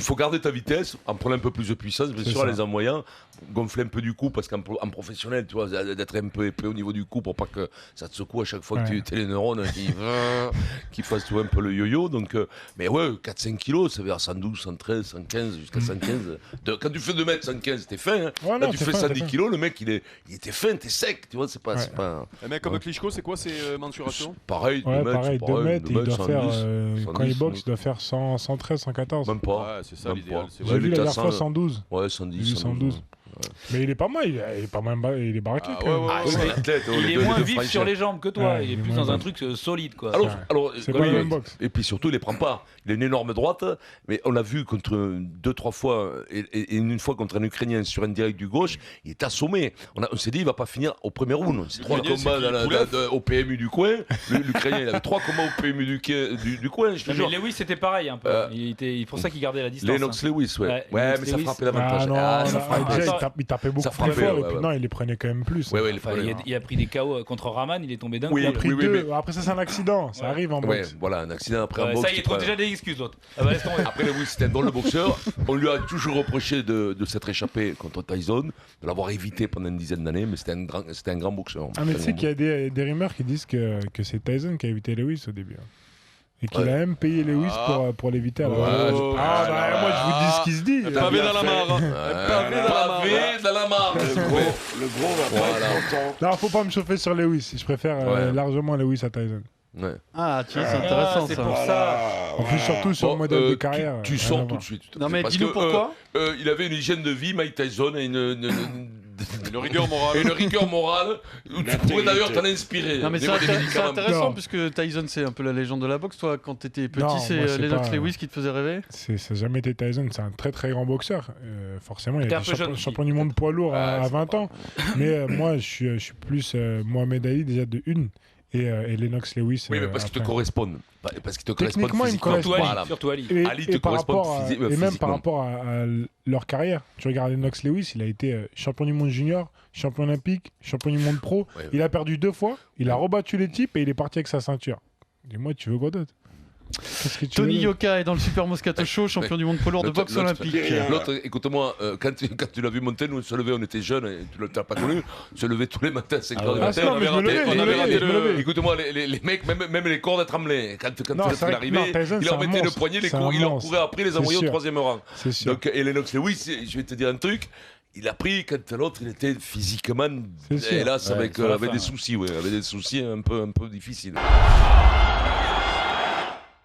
faut garder ta vitesse en prenant un peu plus de puissance, bien sûr, en les envoyant, gonfler un peu du cou, parce qu'en professionnel, tu vois, d'être un peu épais au niveau du cou pour pas que ça te secoue à chaque fois que tu as les neurones qui fassent tu vois, un peu le yo-yo. Donc, mais ouais, 4-5 kilos, ça veut dire 112, 113, 115, jusqu'à 115. Quand tu fais 2 mètres, 115, t'es fin. Hein. Ouais, Là, non, tu fais 110 kilos, le mec, il était fin, t'es sec, tu vois, c'est pas. Un mec comme Klitschko, c'est quoi ses mensurations? Pareil, 2 mètres, il doit 110, faire, 110, quand il boxe, il doit faire 113, 114. Même pas. Ouais, c'est ça l'idéal. J'ai vu la dernière fois 112. Ouais, 110. 112. Mais il est pas mal, il est pas mal, il est baraqué quand même. C'est un athlète. Il est moins vif sur les jambes que toi, Ouais, il est il est plus moins dans un vif. truc solide quoi. Alors, C'est pas la même boxe. et puis surtout, il les prend pas. Il a une énorme droite, mais on l'a vu contre 2-3 fois, et une fois contre un Ukrainien sur un direct du gauche, il est assommé. On s'est dit, il va pas finir au premier round. C'est 3 combats au PMU du coin. L'Ukrainien, il avait 3 combats au PMU du coin. Je te jure. Mais Lewis c'était pareil un peu. Il pour ça qu'il gardait la distance. Lennox Lewis, ouais. Ouais, mais ça frappait davantage. Il tapait beaucoup plus fort, et puis non, il les prenait quand même plus. Il a pris des KO contre Raman, il est tombé d'un coup. Il a pris 2. Après ça, c'est un accident. Ça arrive en boxe. Ouais, voilà, un accident après un boxe. Ça, il trouve déjà des excuses, l'autre. Après, Lewis, c'était un drôle de boxeur. On lui a toujours reproché de s'être échappé contre Tyson, de l'avoir évité pendant une dizaine d'années, mais c'était un grand boxeur. Ah, mais tu sais qu'il y a des rumeurs qui disent que c'est Tyson qui a évité Lewis au début. Et qu'il a même payé Lewis pour l'éviter. Moi, je vous dis ce qui se dit. Pavé dans la mare. Pavé dans la mare. Le gros va pas être content. Non, faut pas me chauffer sur Lewis. Je préfère largement Lewis à Tyson. Ouais. Ah, tiens, c'est intéressant c'est ça. pour ça. En plus, surtout sur le modèle de carrière. Tu sens tout de suite. Non, mais dis-nous pourquoi. Il avait une hygiène de vie, Mike Tyson, et Une rigueur morale. Et une rigueur morale. Tu pourrais d'ailleurs t'en inspirer. Non, mais c'est intéressant puisque Tyson, c'est un peu la légende de la boxe. Toi, quand t'étais petit, c'est Lennox Lewis qui te faisait rêver? Ça n'a jamais été Tyson. C'est un très très grand boxeur. Forcément, il a été champion du monde poids lourd à 20 ans. Mais moi, je suis plus Mohamed Ali déjà de une. Et Lennox Lewis. Oui, mais parce qu'ils te correspondent. Parce qu'ils te correspondent techniquement, ils me correspondent. Surtout Ali. Ali te correspond physiquement. Et même par rapport à leur carrière. Tu regardes Lennox Lewis, il a été champion du monde junior, champion olympique, champion du monde pro. Ouais. Il a perdu 2 fois, il a rebattu les types et il est parti avec sa ceinture. Dis-moi, tu veux quoi d'autre? Tony Yoka est dans le Super Moscato Show, champion du monde poids lourd de boxe olympique. L'autre, écoute-moi, quand tu l'as vu monter, nous on se levait, on était jeunes, et tu ne l'as pas connu, on se levait tous les matins à 5 h du matin. On avait raté. Écoute-moi, les mecs, même les cordes tremblaient. Quand il est arrivé, il leur mettait le poignet, il leur courait après, les envoyait au 3e rang. Donc, et Lennox Lewis, je vais te dire un truc. Il a pris quand l'autre il était physiquement hélas avec des soucis, avec des soucis un peu difficiles.